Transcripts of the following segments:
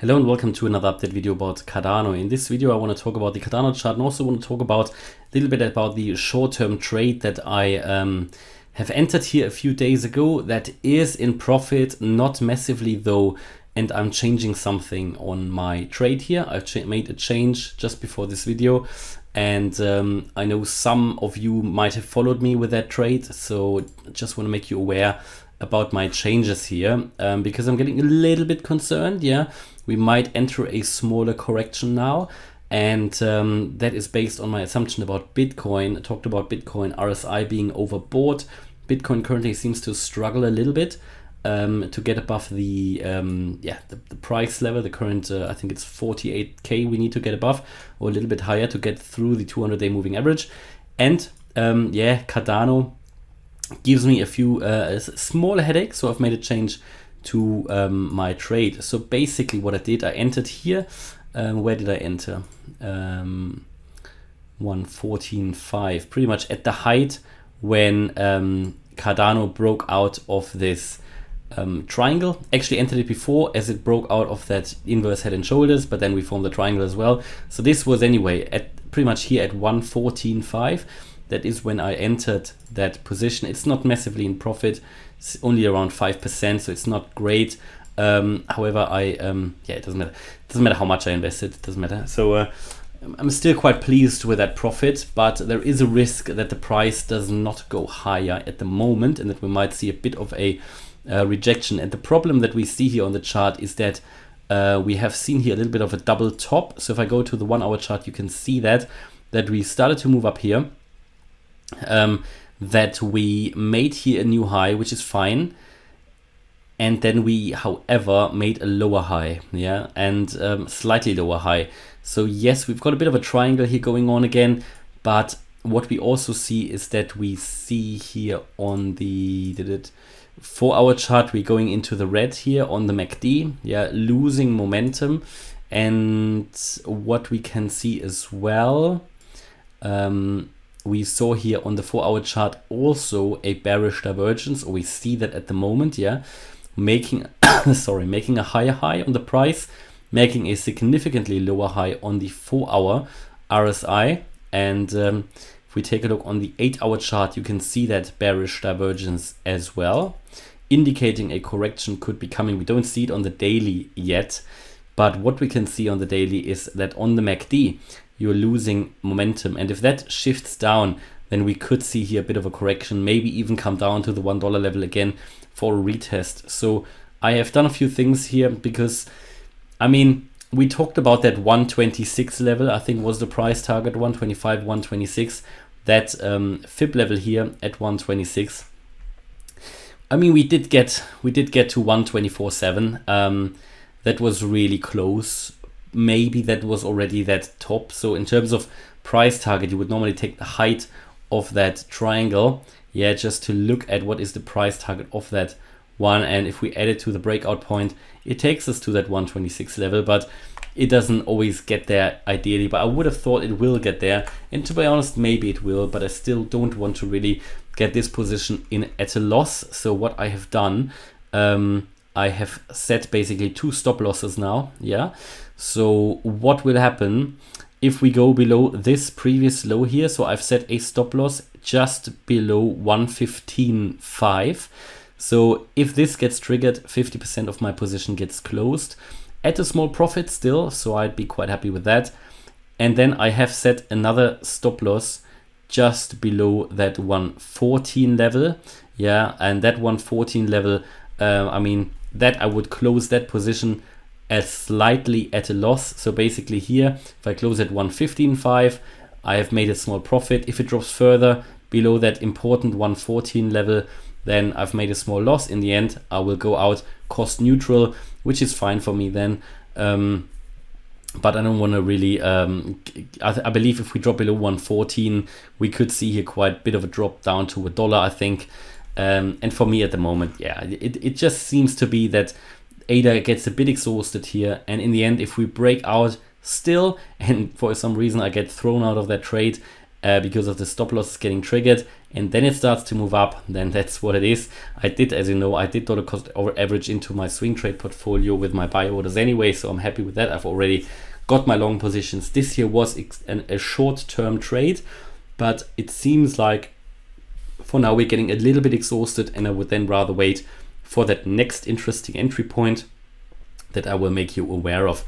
Hello and welcome to another update video about Cardano. In this video I want to talk about the Cardano chart and also want to talk about a little bit about the short-term trade that I have entered here a few days ago that is in profit, not massively though, and I'm changing something on my trade here. I've made a change just before this video, and I know some of you might have followed me with that trade, so just want to make you aware about my changes here, because I'm getting a little bit concerned. Yeah, we might enter a smaller correction now, and that is based on my assumption about Bitcoin. I talked about Bitcoin RSI being overbought. Bitcoin currently seems to struggle a little bit to get above the the price level. The current I think it's 48k we need to get above, or a little bit higher to get through the 200-day moving average. And Cardano gives me a few small headaches, so I've made a change to my trade. So basically what I did, I entered here. Where did I enter? 114.5, pretty much at the height when Cardano broke out of this triangle. Actually entered it before, as it broke out of that inverse head and shoulders, but then we formed the triangle as well. So this was anyway at pretty much here at 114.5. That is when I entered that position. It's not massively in profit. It's only around 5%, so it's not great. However, it doesn't matter. It doesn't matter how much I invested. It doesn't matter. So I'm still quite pleased with that profit, but there is a risk that the price does not go higher at the moment, and that we might see a bit of a rejection. And the problem that we see here on the chart is that we have seen here a little bit of a double top. So if I go to the 1 hour chart, you can see that we started to move up here. That we made here a new high, which is fine, and then we however made a lower high, and slightly lower high. So yes, we've got a bit of a triangle here going on again, but what we also see is that we see here on the 4 hour chart, we're going into the red here on the MACD, losing momentum. And what we can see as well, we saw here on the 4 hour chart also a bearish divergence, or we see that at the moment, making making a higher high on the price, making a significantly lower high on the 4 hour RSI. And if we take a look on the 8 hour chart, you can see that bearish divergence as well, indicating a correction could be coming. We don't see it on the daily yet, but what we can see on the daily is that on the MACD, you're losing momentum. And if that shifts down, then we could see here a bit of a correction, maybe even come down to the $1 level again for a retest. So I have done a few things here because, I mean, we talked about that 126 level, I think was the price target, 125, 126, that fib level here at 126. I mean, we did get to 124.7. That was really close. Maybe that was already that top. So in terms of price target, you would normally take the height of that triangle, just to look at what is the price target of that one. And if we add it to the breakout point, it takes us to that 126 level, but it doesn't always get there ideally. But I would have thought it will get there, and to be honest, maybe it will, but I still don't want to really get this position in at a loss. So what I have done, I have set basically 2 stop losses now. So what will happen if we go below this previous low here? So I've set a stop loss just below 115.5. So if this gets triggered, 50% of my position gets closed at a small profit still. So I'd be quite happy with that. And then I have set another stop loss just below that 114 level. And that 114 level, I mean, that I would close that position as slightly at a loss. So basically here, if I close at 115.5, I have made a small profit. If it drops further below that important 114 level, then I've made a small loss. In the end, I will go out cost neutral, which is fine for me then. But I don't want to really, I believe if we drop below 114, we could see here quite a bit of a drop down to $1, I think. And for me at the moment, it just seems to be that ADA gets a bit exhausted here, and in the end, if we break out still, and for some reason I get thrown out of that trade, because of the stop loss getting triggered, and then it starts to move up, then that's what it is. I did, as you know, I did dollar cost average into my swing trade portfolio with my buy orders anyway, so I'm happy with that. I've already got my long positions. This here was a short-term trade, but it seems like for now we're getting a little bit exhausted, and I would then rather wait for that next interesting entry point that I will make you aware of.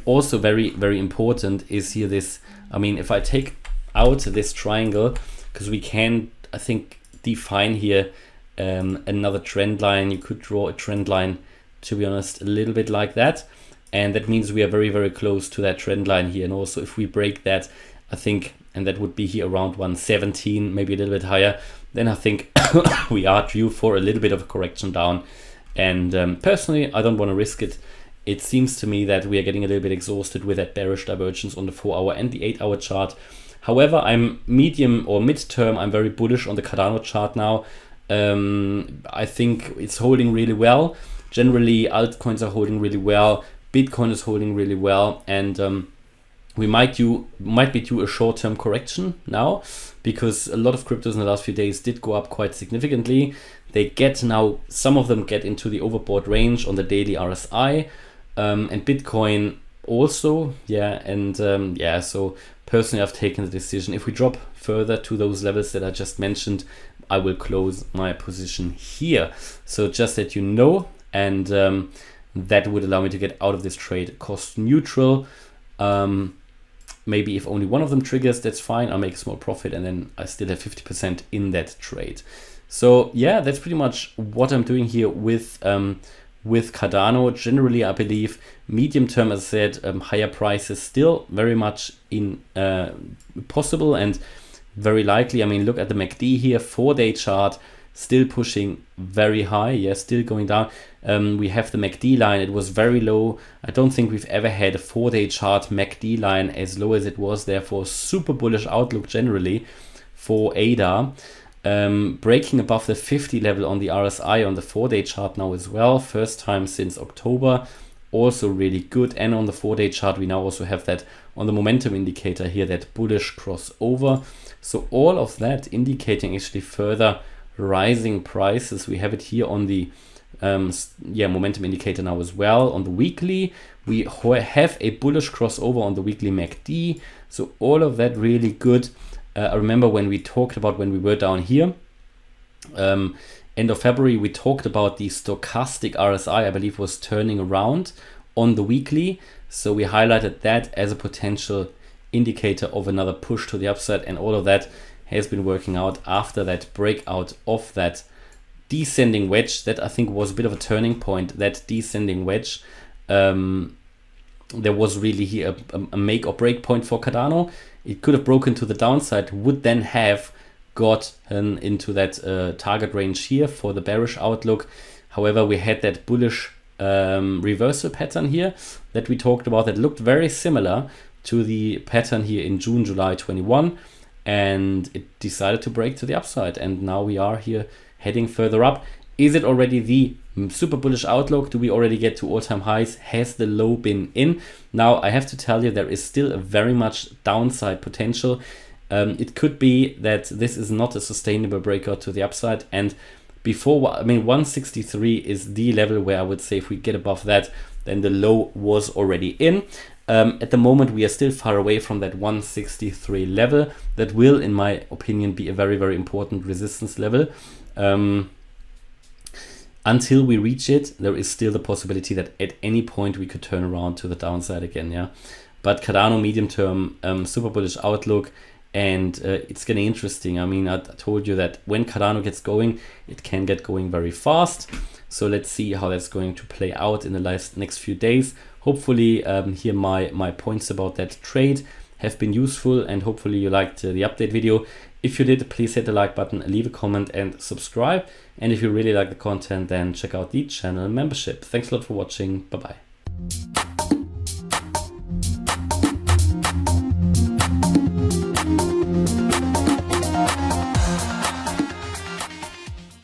Also very, very important is here this, I mean, if I take out this triangle, because we can, I think, define here another trend line. You could draw a trend line, to be honest, a little bit like that. And that means we are very, very close to that trend line here. And also if we break that, I think, and that would be here around 117, maybe a little bit higher, then I think we are due for a little bit of a correction down. And personally, I don't want to risk it. It seems to me that we are getting a little bit exhausted with that bearish divergence on the 4-hour and the 8-hour chart. However, I'm medium or mid-term, I'm very bullish on the Cardano chart now. I think it's holding really well. Generally, altcoins are holding really well. Bitcoin is holding really well. And we might be due a short-term correction now, because a lot of cryptos in the last few days did go up quite significantly. They get now, some of them get into the overbought range on the daily RSI, and Bitcoin also, yeah. And yeah, so personally, I've taken the decision. If we drop further to those levels that I just mentioned, I will close my position here. So just that you know, and that would allow me to get out of this trade cost neutral. Maybe if only one of them triggers, that's fine. I'll make a small profit, and then I still have 50% in that trade. So yeah, that's pretty much what I'm doing here with Cardano. Generally, I believe medium term, as I said, higher prices still very much in possible and very likely. I mean, look at the MACD here, 4-day chart, still pushing very high. Yeah, still going down. We have the MACD line. It was very low. I don't think we've ever had a 4-day chart MACD line as low as it was. Therefore, super bullish outlook generally for ADA. Breaking above the 50 level on the RSI on the 4-day chart now as well. First time since October. Also really good. And on the 4-day chart, we now also have that on the momentum indicator here, that bullish crossover. So all of that indicating actually further rising prices. We have it here on the momentum indicator now as well. On the weekly, we have a bullish crossover on the weekly MACD. So all of that really good. I remember when we talked about, when we were down here, end of February, we talked about the stochastic RSI, I believe, was turning around on the weekly. So we highlighted that as a potential indicator of another push to the upside, and all of that has been working out after that breakout of that descending wedge. That I think was a bit of a turning point, that descending wedge. There was really here a make or break point for Cardano. It could have broken to the downside, would then have got into that target range here for the bearish outlook. However, we had that bullish reversal pattern here that we talked about that looked very similar to the pattern here in June, July 21, and it decided to break to the upside, and now we are here heading further up. Is it already the super bullish outlook? Do we already get to all-time highs? Has the low been in? Now, I have to tell you, there is still a very much downside potential. It could be that this is not a sustainable breakout to the upside, and before, I mean, 163 is the level where I would say if we get above that, then the low was already in. At the moment, we are still far away from that 163 level. That will, in my opinion, be a very, very important resistance level. Until we reach it, there is still the possibility that at any point we could turn around to the downside again, yeah. But Cardano medium term, super bullish outlook, and it's getting interesting. I mean, I told you that when Cardano gets going, it can get going very fast. So let's see how that's going to play out in the next few days. Hopefully, here my points about that trade have been useful, and hopefully you liked the update video. If you did, please hit the like button, leave a comment and subscribe. And if you really like the content, then check out the channel membership. Thanks a lot for watching. Bye-bye.